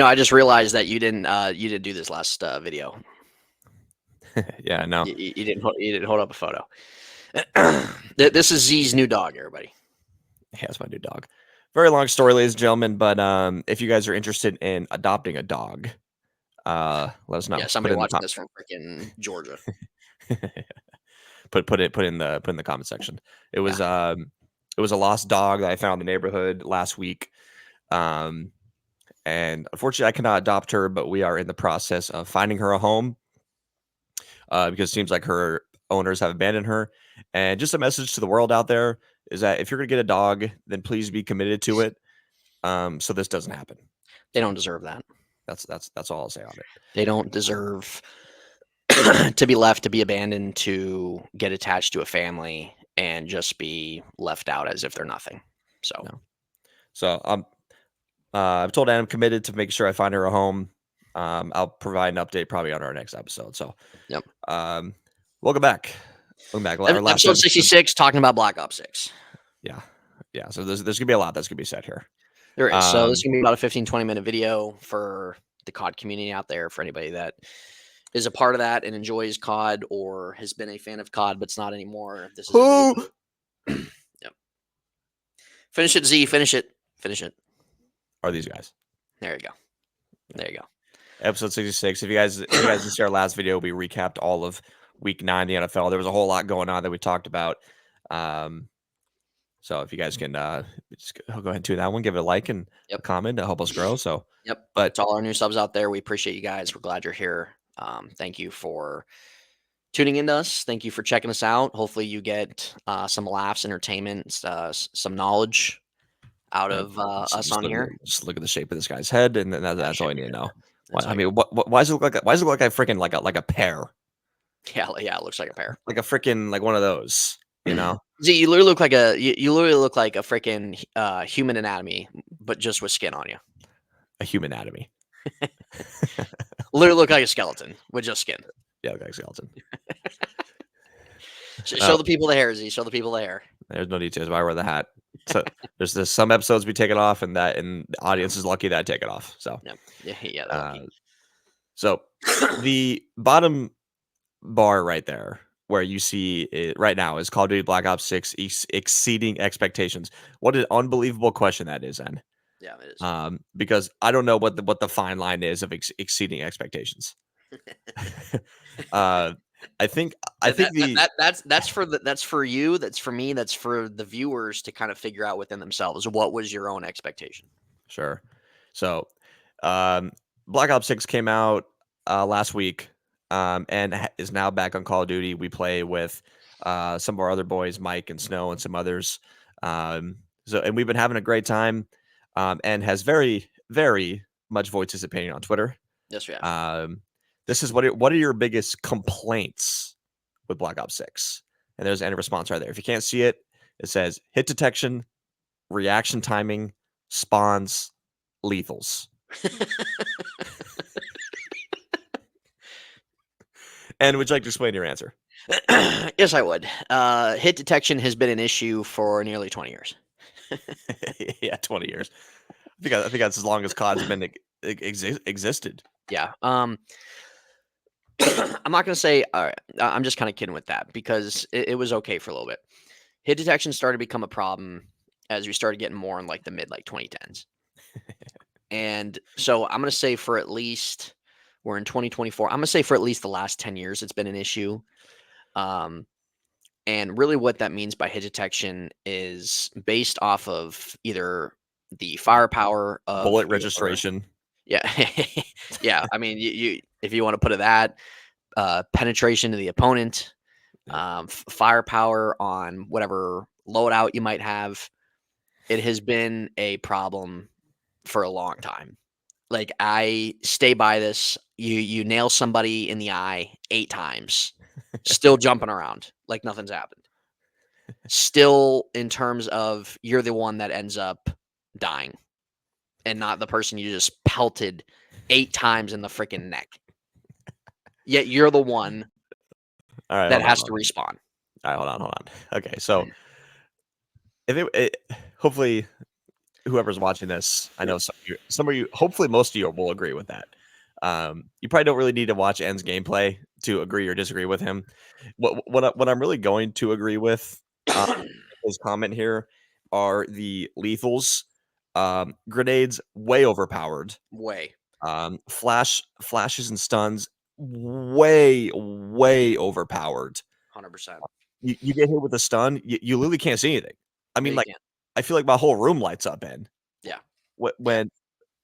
I just realized that you didn't do this last video. Yeah, no. You didn't hold up a photo. This is Z's new dog, everybody. Yeah, it's my new dog. Very long story, ladies and gentlemen. But if you guys are interested in adopting a dog, let us know. Yeah, somebody watching this from freaking Georgia. put in the comment section. It was Yeah. it was a lost dog that I found in the neighborhood last week. And unfortunately, I cannot adopt her, but we are in the process of finding her a home because it seems like her owners have abandoned her. And just a message to the world out there is that if you're gonna get a dog, then please be committed to it. So this doesn't happen. They don't deserve that. That's all I'll say on it. They don't deserve to be left, to be abandoned, to get attached to a family and just be left out as if they're nothing. So, No. So I've told Ann I'm committed to make sure I find her a home. I'll provide an update probably on our next episode. So, yep. Welcome back. Welcome back. Our last Episode 66, talking about Black Ops 6. Yeah. So there's gonna be a lot that's gonna be said here. There is. So this is gonna be about a 15-20 minute video for the COD community out there, for anybody that is a part of that and enjoys COD or has been a fan of COD but's not anymore. This is a video. Yep. Finish it, Z. Finish it. Finish it. Are these guys? There you go. There you go. Episode 66. If you guys didn't see our last video, we recapped all of Week 9 in the NFL. There was a whole lot going on that we talked about. So if you guys can just go ahead and do that one, give it a like and a comment to help us grow. So but to all our new subs out there, we appreciate you guys. We're glad you're here. Thank you for tuning into us. Thank you for checking us out. Hopefully you get some laughs, entertainment, some knowledge out of us on here. Just look at the shape of this guy's head, and that's all you need to know. I mean, why does it look like a freaking like a pear? Yeah, it looks like a pear. Like a freaking like one of those, you know. Z, you literally look like a freaking human anatomy, but just with skin on you. A human anatomy. Literally look like a skeleton with just skin. Yeah, look like a skeleton. Show the people the hair, Z. Show the people the hair. There's no details. Why I wear the hat? So there's some episodes we take it off, and the audience is lucky that I take it off. So yeah. So the bottom bar right there, where you see it right now, is Call of Duty Black Ops 6 exceeding expectations. What an unbelievable question that is, then. Yeah, it is. Because I don't know what the fine line is of exceeding expectations. I think that's for you, that's for me, that's for the viewers to kind of figure out within themselves. What was your own expectation? Sure. So, Black Ops 6 came out last week, and is now back on Call of Duty. We play with some of our other boys, Mike and Snow, and some others. And we've been having a great time. And has very, very much voiced his opinion on Twitter. Yes, we have. This is what are your biggest complaints with Black Ops 6? And there's a response right there. If you can't see it, it says hit detection, reaction timing, spawns, lethals. And would you like to explain your answer? Yes, I would. Hit detection has been an issue for nearly 20 years. Yeah, 20 years. I think that's as long as COD's been existed. Yeah. I'm not going to say, all right, I'm just kind of kidding with that, because it was okay for a little bit. Hit detection started to become a problem as we started getting more in like the mid 2010s. And so I'm going to say for at least, we're in 2024, I'm going to say for at least the last 10 years, it's been an issue. And really what that means by hit detection is based off of either the firepower of bullet registration. Yeah. Yeah. I mean, you if you want to put it that, penetration to the opponent, firepower on whatever loadout you might have. It has been a problem for a long time. Like, I stay by this. You nail somebody in the eye 8 times, still jumping around like nothing's happened. Still, in terms of you're the one that ends up dying and not the person you just pelted 8 times in the freaking neck. Yet you're the one that has to respawn. All right, hold on. Okay, so if hopefully whoever's watching this, I know some of you, hopefully most of you will agree with that. You probably don't really need to watch N's gameplay to agree or disagree with him. What I'm really going to agree with his comment here are the lethals. Grenades way overpowered. Way. Flashes and stuns way overpowered. 100%. You get hit with a stun, you literally can't see anything. I No, mean, you like, can't. I feel like my whole room lights up in Yeah. wh Yeah.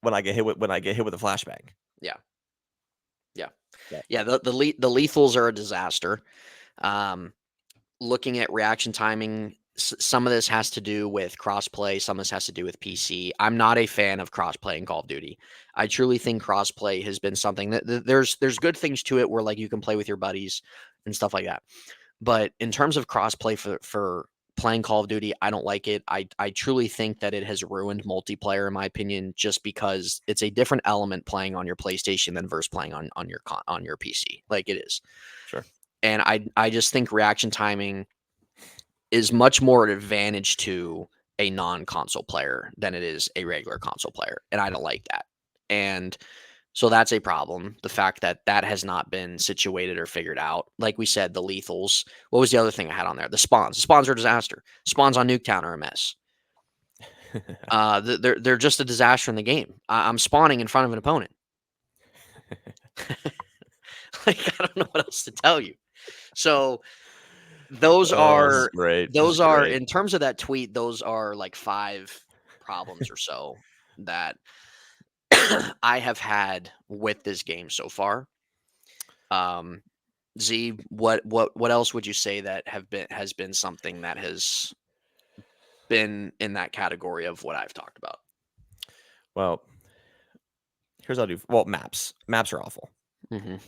when I get hit with a flashbang. Yeah. Yeah. Yeah. Yeah. The lethals are a disaster. Um, Looking at reaction timing, some of this has to do with crossplay. Some of this has to do with PC. I'm not a fan of crossplay in Call of Duty. I truly think crossplay has been something that there's good things to it where like you can play with your buddies and stuff like that. But in terms of crossplay for playing Call of Duty, I don't like it. I truly think that it has ruined multiplayer in my opinion, just because it's a different element playing on your PlayStation than versus playing on your PC. Like it is. Sure. And I just think reaction timing is much more an advantage to a non-console player than it is a regular console player, and I don't like that. And so that's a problem. The fact that that has not been situated or figured out. Like we said, the lethals. What was the other thing I had on there? The spawns. The spawns are a disaster. Spawns on Nuketown are a mess. They're just a disaster in the game. I'm spawning in front of an opponent. Like I don't know what else to tell you. So those Oh, this is are great. This is those are great. in terms of that tweet, those are like 5 problems or so that I have had with this game so far. Um, Z, what else would you say that has been something that has been in that category of what I've talked about? Well, here's how I do. Well, maps. Maps are awful. Mhm.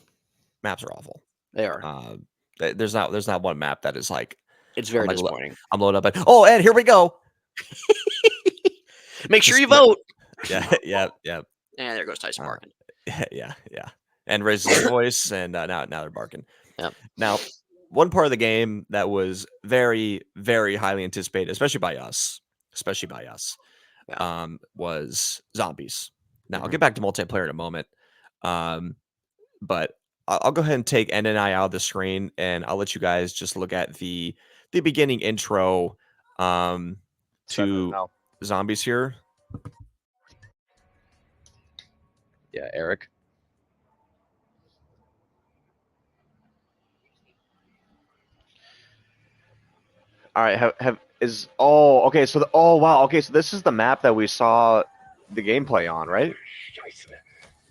Maps are awful. They are. There's not one map that is like It's I'm very like disappointing. I'm loading up and oh, Ed, here we go. Make sure Just you vote. yeah, yeah. And there goes Tyson Uh, barking. yeah. And raises his voice, and now they're barking. Yep. Now, one part of the game that was very highly anticipated, especially by us, Yeah. was zombies. Now I'll Mhm. get back to multiplayer in a moment, but I'll go ahead and take N and I out of the screen, and I'll let you guys just look at the beginning intro Seven to now. zombies here. Yeah, Eric. All right, have is oh okay, so oh wow, okay, so this is the map that we saw the gameplay on, right? Scheiße.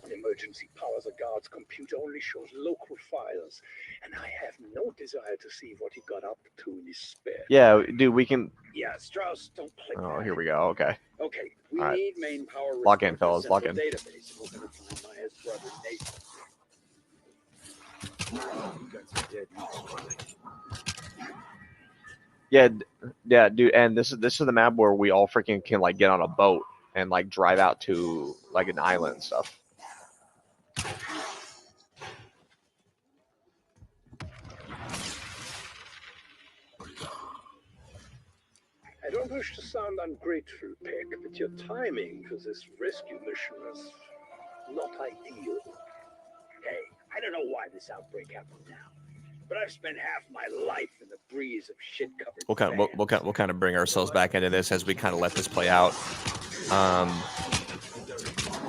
The emergency power of the guard's computer only shows local files, and I have no desire to see what he got up to in his spare. Yeah, dude, we can. Yeah, Strauss, don't click Oh, that. here we go. Okay. Okay, we All right. need main power. Log in, fellas, log in. Database. We're gonna find Maya's brother Nathan. You guys are dead. Yeah, dude, and this is the map where we all freaking can like get on a boat and like drive out to like an island and stuff. I don't wish to sound ungrateful, Peg, but your timing for this rescue mission is not ideal. Hey, I don't know why this outbreak happened now, but I've spent half my life in the breeze of shit-covered We'll kind of bring ourselves back into this as we kind of let this play out. Yeah,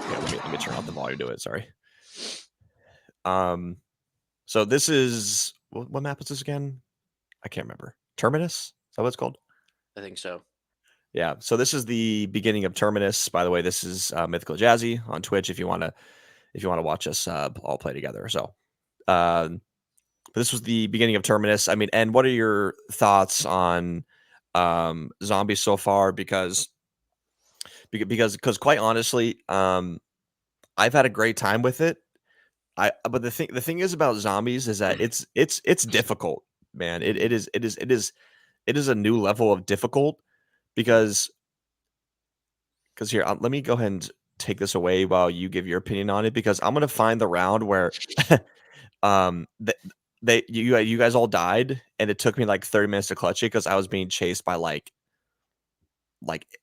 let me turn off the volume to it. Sorry. So this is what map is this again? I can't remember. Terminus? Is that what it's called? I think so. Yeah. So this is the beginning of Terminus. By the way, this is Mythical Jazzy on Twitch. If you want to watch us all play together. So, this was the beginning of Terminus. I mean, and what are your thoughts on zombies so far? Because quite honestly, I've had a great time with it. But the thing is about zombies is that it's difficult, man. It is a new level of difficult because here, let me go ahead and take this away while you give your opinion on it, because I'm gonna find the round where you guys all died and it took me like 30 minutes to clutch it because I was being chased by like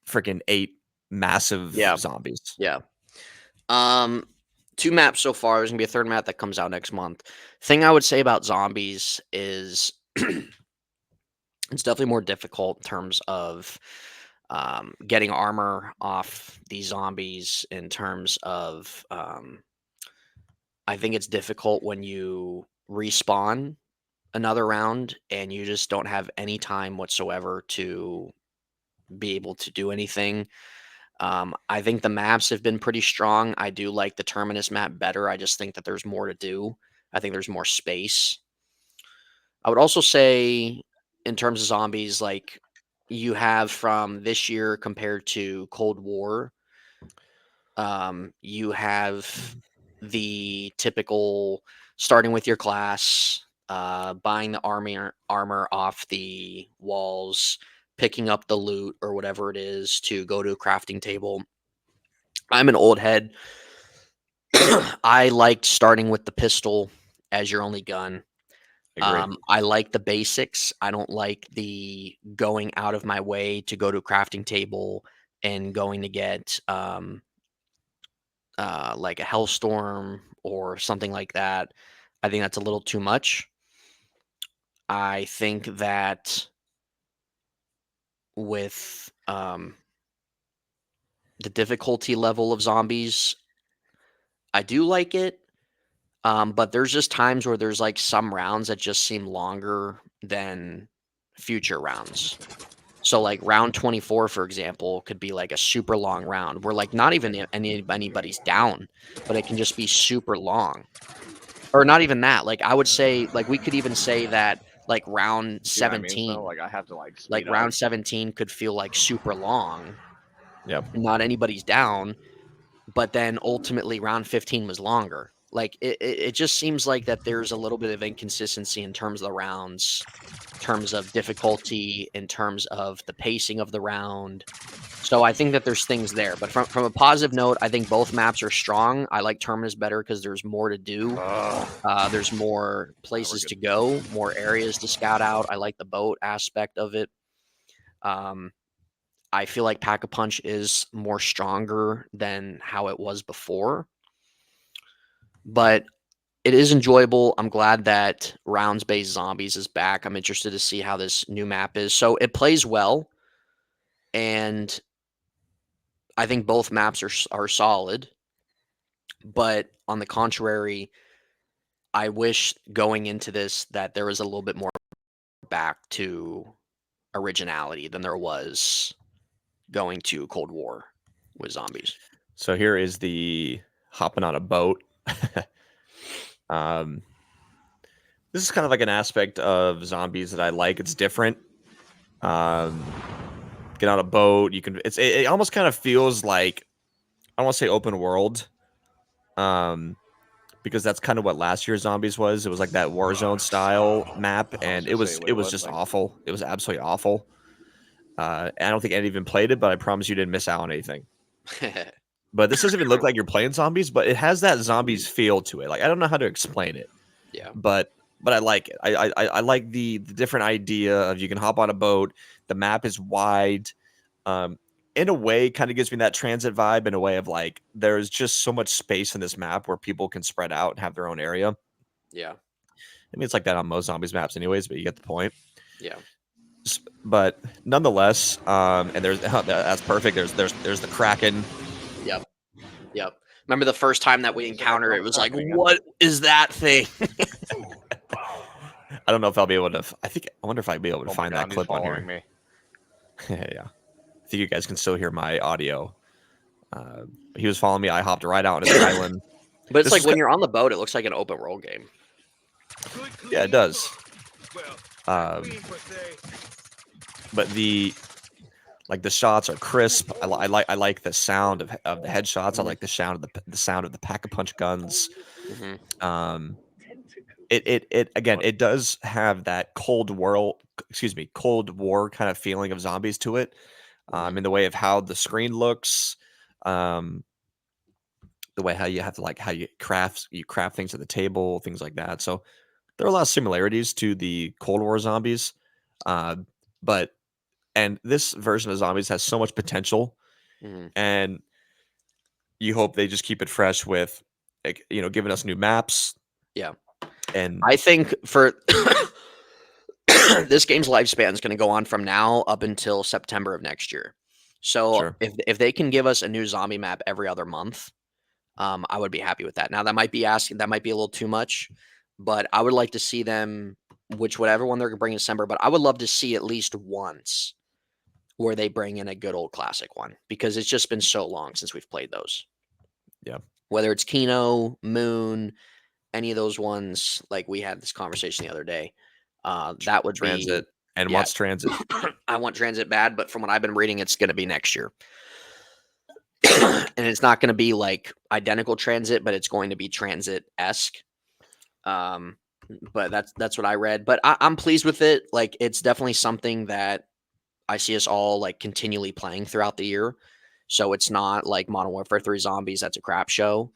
freaking 8 massive Yeah. zombies. Yeah. 2 maps so far. There's gonna be a third map that comes out next month. Thing I would say about zombies is it's definitely more difficult in terms of getting armor off these zombies. In terms of, I think it's difficult when you respawn another round and you just don't have any time whatsoever to be able to do anything. I think the maps have been pretty strong. I do like the Terminus map better. I just think that there's more to do. I think there's more space. I would also say, in terms of zombies, like you have from this year compared to Cold War, you have the typical starting with your class, buying the armor off the walls, picking up the loot or whatever it is to go to a crafting table. I'm an old head. I liked starting with the pistol as your only gun. Agree. I like the basics. I don't like the going out of my way to go to a crafting table and going to get like a hellstorm or something like that. I think that's a little too much. I think that with the difficulty level of zombies, I do like it. But there's just times where there's like some rounds that just seem longer than future rounds. So like round 24, for example, could be like a super long round where like not even anybody's down, but it can just be super long. Or not even that. Like I would say, like we could even say that like round See what I mean? 17, So like I have to like like speed up. round 17 could feel like super long. Yep. Not anybody's down, but then ultimately round 15 was longer. Like it just seems like that there's a little bit of inconsistency in terms of the rounds, in terms of difficulty, in terms of the pacing of the round. So I think that there's things there. But from a positive note, I think both maps are strong. I like Terminus better because there's more to do. There's more places to go, more areas to scout out. I like the boat aspect of it. I feel like Pack-a-Punch is more stronger than how it was before. But it is enjoyable. I'm glad that rounds-based zombies is back. I'm interested to see how this new map is. So it plays well, and I think both maps are solid. But on the contrary, I wish going into this that there was a little bit more back to originality than there was going to Cold War with zombies. So here is the hopping on a boat. This is kind of like an aspect of zombies that I like. It's different. Get on a boat. You can. It almost kind of feels like, I don't want to say open world, because that's kind of what last year's zombies was. It was like that Warzone style map, and it was just awful. It was absolutely awful. I don't think Ed even played it, but I promise you didn't miss out on anything. But this doesn't even look like you're playing zombies, but it has that zombies feel to it. Like I don't know how to explain it, Yeah. but I like it. I like the different idea of you can hop on a boat. The map is wide. In a way, kind of gives me that transit vibe. In a way of like, there's just so much space in this map where people can spread out and have their own area. Yeah. I mean, it's like that on most zombies maps, anyways. But you get the point. Yeah. But nonetheless, and there's that's perfect. There's the Kraken. Yep. Yep. Remember the first time that we It's like encountered a it was like, Kraken. what is that thing? I don't know if I'll be able to. I wonder if I'd be able to Oh my find God, that he's clip on following here. me. Yeah, I think you guys can still hear my audio. He was following me. I hopped right out on his island. But it's This like is when you're on the boat, it looks like an open world game. Yeah, it does. But the shots are crisp. I like the sound of the headshots. I like the sound of the sound of the Pack-a-Punch guns. Mm-hmm. It again, it does have that Cold War kind of feeling of zombies to it. In the way of how the screen looks, the way how you have to how you craft things at the table, things like that. So there are a lot of similarities to the Cold War zombies, but and this version of zombies has so much potential and you hope they just keep it fresh with, like, giving us new maps. Yeah. And I think for this game's lifespan is going to go on from now up until September of next year. So sure, if they can give us a new zombie map every other month, I would be happy with that. Now that might be a little too much, but I would like to see them, whatever one they're going to bring in December. But I would love to see at least once where they bring in a good old classic one, because it's just been so long since we've played those. yeah, Whether it's Kino, Moon, any of those ones, like we had this conversation the other day. That would Transit, be, and yeah. what's Transit? I want Transit bad, but from what I've been reading, it's going to be next year. And it's not going to be like identical Transit, but it's going to be Transit-esque. But that's what I read. But I'm pleased with it. Like, it's definitely something that I see us all like continually playing throughout the year. So it's not like Modern Warfare 3 Zombies. That's a crap show.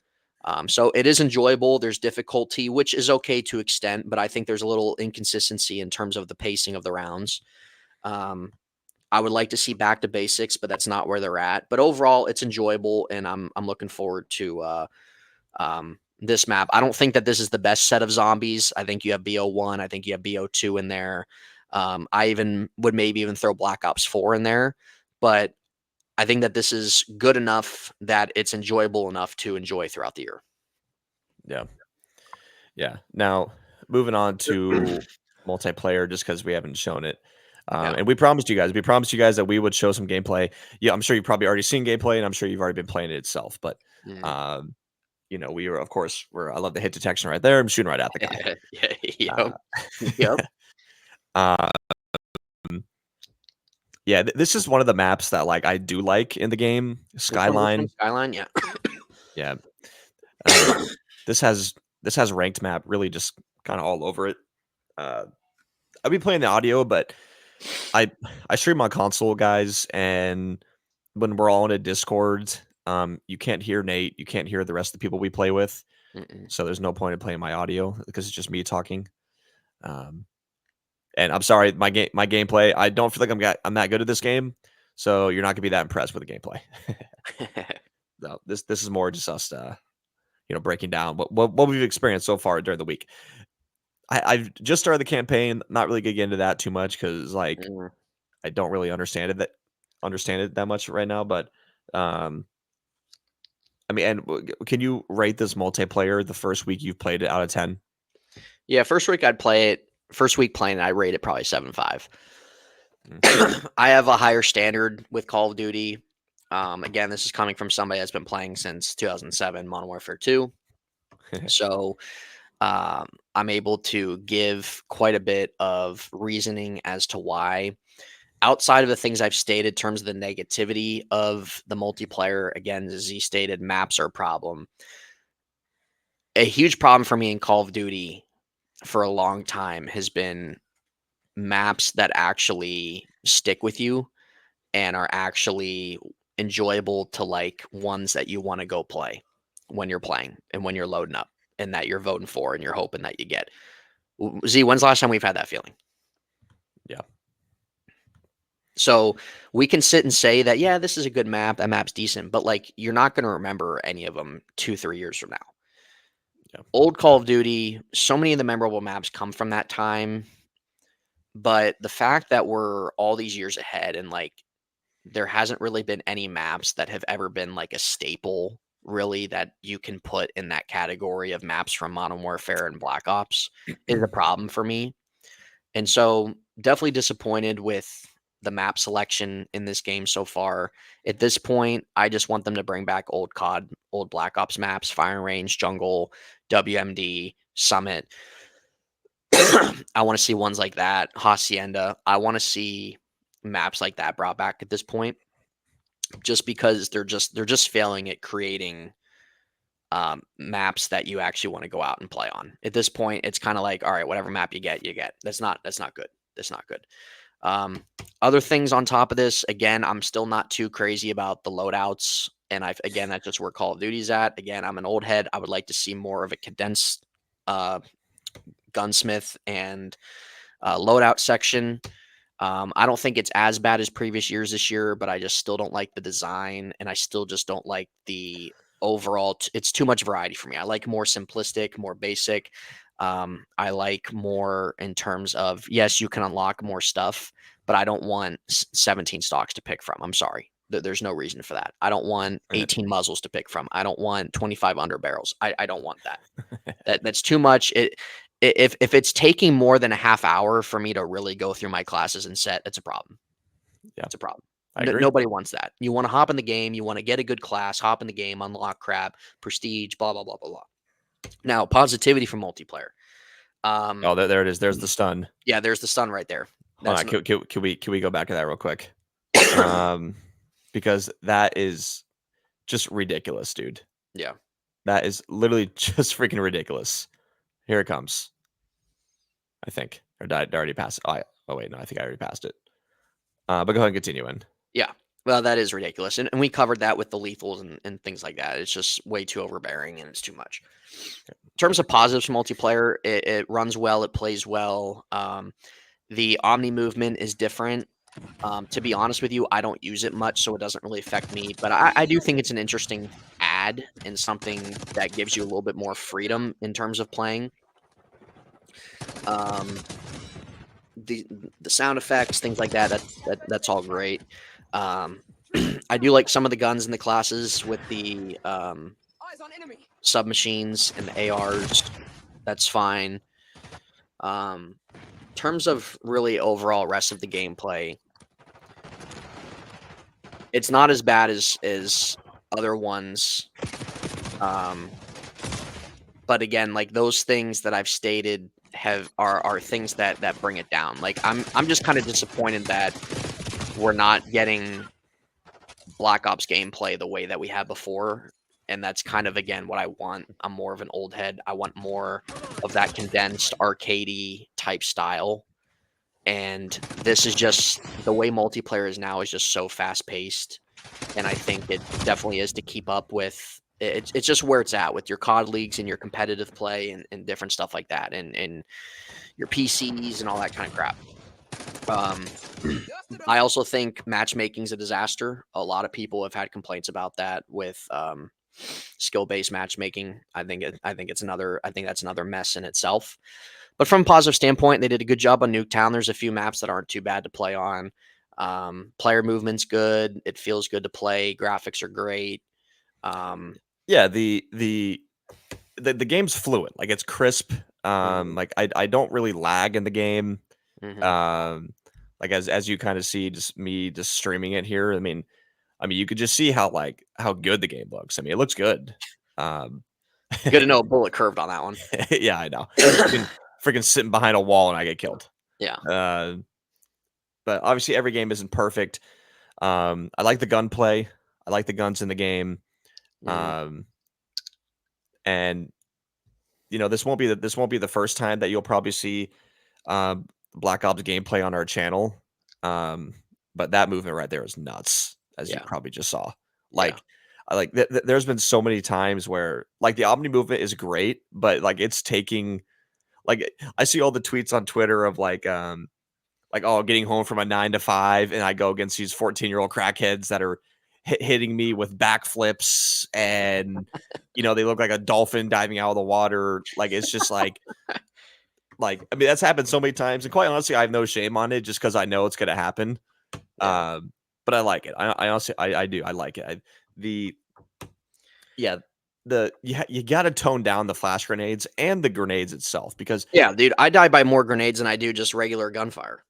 So it is enjoyable. There's difficulty, which is okay to extent, but I think there's a little inconsistency in terms of the pacing of the rounds. I would like to see back to basics, but that's not where they're at. But overall, it's enjoyable, and I'm looking forward to this map. I don't think that this is the best set of zombies. I think you have BO1. I think you have BO2 in there. I even would maybe even throw Black Ops 4 in there, but I think that this is good enough that it's enjoyable enough to enjoy throughout the year. Yeah. Yeah. Now, moving on to multiplayer, just because we haven't shown it. Yeah. And we promised you guys that we would show some gameplay. Yeah, I'm sure you've probably already seen gameplay, and I'm sure you've already been playing it itself. But, we were, of course, I love the hit detection right there. I'm shooting right at the guy. Yep. Yep. Yeah, this is one of the maps that like I do like in the game. Skyline. Skyline, yeah. Yeah. This has ranked map really just kind of all over it. I'll be playing the audio, but I stream on console, guys, and when we're all in a Discord, you can't hear Nate, you can't hear the rest of the people we play with. So there's no point in playing my audio because it's just me talking. And I'm sorry, my gameplay, I don't feel like I'm that good at this game, so you're not gonna be that impressed with the gameplay. No, this is more just us, breaking down what we've experienced so far during the week. I've just started the campaign, not really gonna get into that too much because like I don't really understand it that much right now. But I mean, and can you rate this multiplayer the first week you've played it out of 10? Yeah, first week I'd play it. First week playing it, I rate it probably 7.5. I have a higher standard with Call of Duty. Again, this is coming from somebody that's been playing since 2007 Modern Warfare 2. So I'm able to give quite a bit of reasoning as to why. Outside of the things I've stated in terms of the negativity of the multiplayer, again, as he stated, maps are a problem. A huge problem for me in Call of Duty for a long time has been maps that actually stick with you and are actually enjoyable to like ones that you want to go play when you're playing and when you're loading up and that you're voting for and you're hoping that you get. Z, when's the last time we've had that feeling? Yeah. So we can sit and say that, yeah, this is a good map. That map's decent, but like you're not going to remember any of them 2-3 years from now. Yeah. Old Call of Duty, so many of the memorable maps come from that time. But the fact that we're all these years ahead and like there hasn't really been any maps that have ever been like a staple, really, that you can put in that category of maps from Modern Warfare and Black Ops is a problem for me. And so definitely disappointed with the map selection in this game so far. At this point, I just want them to bring back old COD, old Black Ops maps, Firing Range, Jungle, WMD, Summit. I want to see ones like that, Hacienda. I want to see maps like that brought back at this point, just because they're just failing at creating maps that you actually want to go out and play on. At this point, it's kind of like, all right, whatever map you get, you get. That's not good. That's not good. Other things on top of this, again, I'm still not too crazy about the loadouts. And that's just where Call of Duty's at. Again, I'm an old head. I would like to see more of a condensed gunsmith and loadout section. I don't think it's as bad as previous years this year, but I just still don't like the design, and I still just don't like the overall. It's too much variety for me. I like more simplistic, more basic. I like more in terms of, yes, you can unlock more stuff, but I don't want 17 stocks to pick from. I'm sorry. There's no reason for that. I don't want 18 muzzles to pick from. I don't want 25 under barrels. I don't want that. That's too much. If it's taking more than a half hour for me to really go through my classes and set, it's a problem. Yeah. It's a problem. I agree. Nobody wants that. You want to hop in the game. You want to get a good class, hop in the game, unlock crap, prestige, blah, blah, blah, blah, blah. Now, positivity from multiplayer. Oh, there it is. There's the stun. Yeah, there's the stun right there. Hold on, can we go back to that real quick? Because that is just ridiculous, dude. Yeah. That is literally just freaking ridiculous. Here it comes. I think. Or did I already pass it? Oh, wait, no, I think I already passed it. But go ahead and continue in. Yeah. Well, that is ridiculous. And we covered that with the lethals and things like that. It's just way too overbearing and it's too much. In terms of positives multiplayer, it runs well, it plays well. The Omni movement is different. To be honest with you, I don't use it much, so it doesn't really affect me. But I do think it's an interesting add and something that gives you a little bit more freedom in terms of playing. The sound effects, things like that, that's all great. I do like some of the guns in the classes with the submachines and the ARs. That's fine. In terms of really overall rest of the gameplay, it's not as bad as other ones. But again, like those things that I've stated are things that bring it down. Like I'm just kind of disappointed that we're not getting Black Ops gameplay the way that we had before. And that's kind of, again, what I want. I'm more of an old head. I want more of that condensed arcadey type style. And this is just the way multiplayer is now is just so fast paced. And I think it definitely is to keep up with. It's just where it's at with your COD leagues and your competitive play and different stuff like that, and your PCs and all that kind of crap. I also think matchmaking is a disaster. A lot of people have had complaints about that with skill-based matchmaking. I think that's another mess in itself. But from a positive standpoint, they did a good job on Nuketown. There's a few maps that aren't too bad to play on. Player movement's good. It feels good to play. Graphics are great. Yeah, the game's fluid. Like it's crisp. Like I don't really lag in the game. Like as you kind of see, just me just streaming it here. I mean, you could just see how good the game looks. I mean, it looks good. Good to know a bullet curved on that one. Yeah, I know. Freaking sitting behind a wall and I get killed. Yeah. But obviously every game isn't perfect. I like the gunplay. I like the guns in the game. And this won't be the first time that you'll probably see Black Ops gameplay on our channel. But that movement right there is nuts, as you probably just saw. Like, there's been so many times where like the Omni movement is great, but like it's taking, like I see all the tweets on Twitter of like getting home from a 9 to 5, and I go against these 14-year-old crackheads that are hitting me with backflips, and they look like a dolphin diving out of the water. Like it's just like that's happened so many times, and quite honestly, I have no shame on it just because I know it's gonna happen. But I like it. I honestly I do. I like it. You got to tone down the flash grenades and the grenades itself, because dude, I die by more grenades than I do just regular gunfire.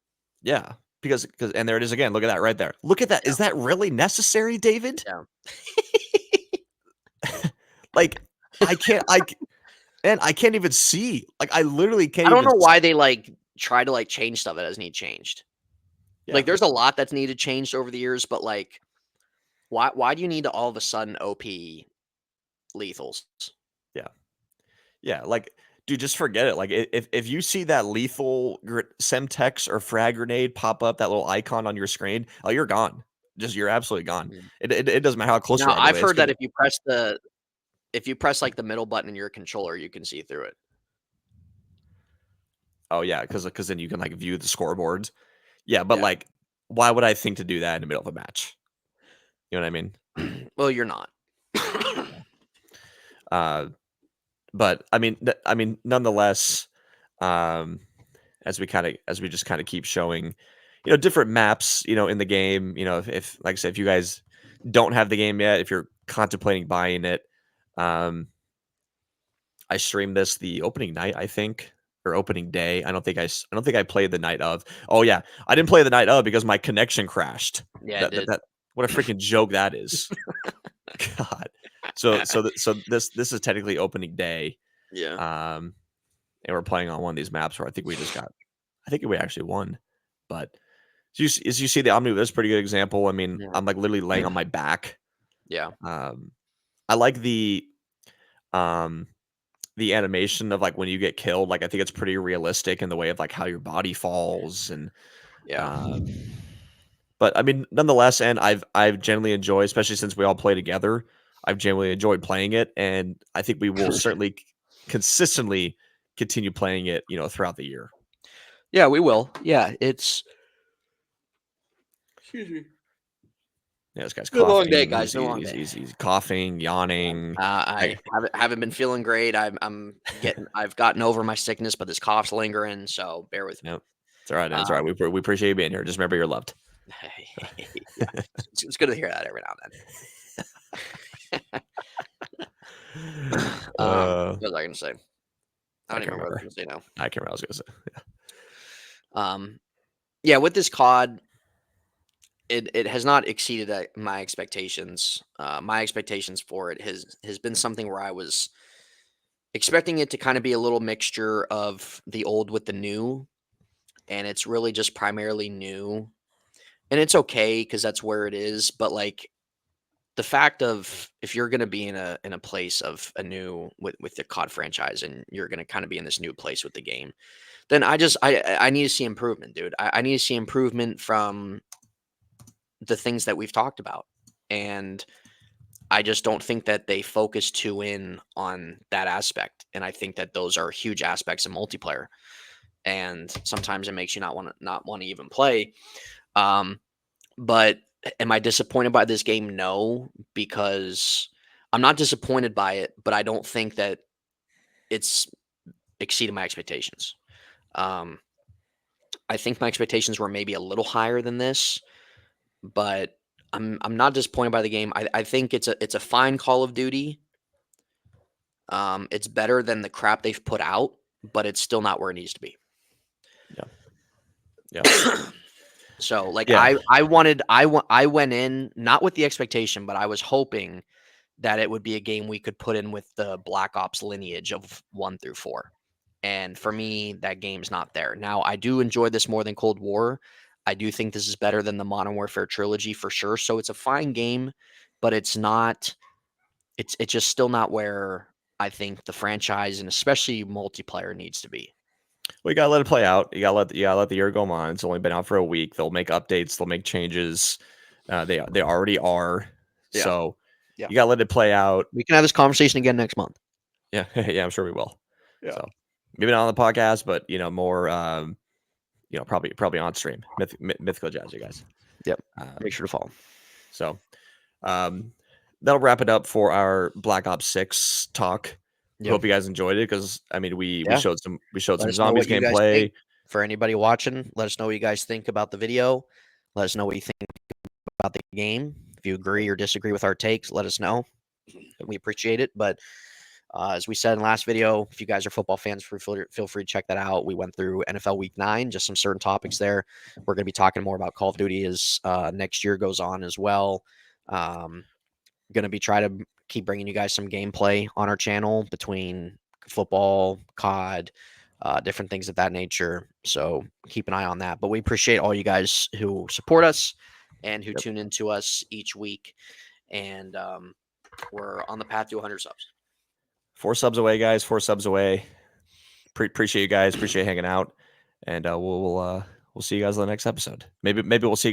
Yeah, because and there it is again. Look at that right there. Look at that. Yeah. Is that really necessary, David? Yeah. Like I can't even see. Like I literally can't. I don't know why they try to change stuff that doesn't need changed. Yeah. Like there's a lot that's needed changed over the years, but like why do you need to all of a sudden OP lethals? Yeah, like dude, just forget it. Like if you see that lethal Semtex or frag grenade pop up, that little icon on your screen, oh, you're gone. You're absolutely gone. It doesn't matter how close you are. I've heard that if you press like the middle button in your controller, you can see through it. Oh yeah, because then you can view the scoreboards. Yeah, but Yeah. like, why would I think to do that in the middle of a match? You know what I mean? Well, you're not. But I mean, nonetheless, as we just kind of keep showing, different maps, in the game, if like I said, if you guys don't have the game yet, if you're contemplating buying it, I streamed this the opening night, I think, or opening day. I don't think I played the night of. Oh yeah, I didn't play the night of because my connection crashed. Yeah, it did. What a freaking joke that is. God. So this is technically opening day. Yeah. And we're playing on one of these maps where I think we actually won. But as you see, the omnibus, pretty good example. I mean, Yeah. I'm like literally laying on my back. Yeah. I like the animation of like when you get killed. Like I think it's pretty realistic in the way of like how your body falls and Yeah. but I mean, nonetheless, and I've generally enjoyed, especially since we all play together. I've generally enjoyed playing it, and I think we will certainly consistently continue playing it, throughout the year. Yeah, we will. Yeah, it's. Excuse me. Yeah, this guy's Been a coughing. long day, guys. Been a long day. He's coughing, yawning. I haven't been feeling great. I've gotten over my sickness, but this cough's lingering. So bear with me. Yep. It's all right. It's all right. We appreciate you being here. Just remember you're loved. Yeah, it's good to hear that every now and then. What was I going to say? I don't even remember what I was going to say now. I can't remember what I was going to say. Yeah, with this COD, it has not exceeded my expectations. My expectations for it has been something where I was expecting it to kind of be a little mixture of the old with the new, and it's really just primarily new. And it's okay because that's where it is, but like the fact of if you're going to be in a place of a new with the COD franchise and you're going to kind of be in this new place with the game, then I need to see improvement, dude. I need to see improvement from the things that we've talked about. And I just don't think that they focus too in on that aspect. And I think that those are huge aspects of multiplayer. And sometimes it makes you not want to even play. But am I disappointed by this game? No, because I'm not disappointed by it, but I don't think that it's exceeded my expectations. I think my expectations were maybe a little higher than this, but I'm not disappointed by the game. I think it's a fine Call of Duty. It's better than the crap they've put out, but it's still not where it needs to be. Yeah. So like Yeah. I went in not with the expectation, but I was hoping that it would be a game we could put in with the Black Ops lineage of 1 through 4. And for me, that game's not there. Now, I do enjoy this more than Cold War. I do think this is better than the Modern Warfare trilogy for sure. So it's a fine game, but it's just still not where I think the franchise and especially multiplayer needs to be. Well, you gotta let it play out. You gotta let the year go on. It's only been out for a week. They'll make updates. They'll make changes. They already are. Yeah. So Yeah. you gotta let it play out. We can have this conversation again next month. Yeah, yeah, I'm sure we will. Yeah. So maybe not on the podcast, but more, probably on stream. Mythical Jazz, you guys. Yep. Make sure to follow. So that'll wrap it up for our Black Ops 6 talk. Yep. Hope you guys enjoyed it because I mean we showed some Let us know zombies what you guys gameplay. think. For anybody watching, let us know what you guys think about the video. Let us know what you think about the game. If you agree or disagree with our takes, let us know. We appreciate it. But as we said in the last video, if you guys are football fans, feel free to check that out. We went through NFL Week 9, just some certain topics there. We're going to be talking more about Call of Duty as next year goes on as well. Going to be trying to keep bringing you guys some gameplay on our channel between football, COD, different things of that nature. So keep an eye on that. But we appreciate all you guys who support us and who tune into us each week. And we're on the path to 100 subs. 4 subs away, guys. 4 subs away. Appreciate you guys. Appreciate hanging out. And we'll see you guys on the next episode. Maybe we'll see you guys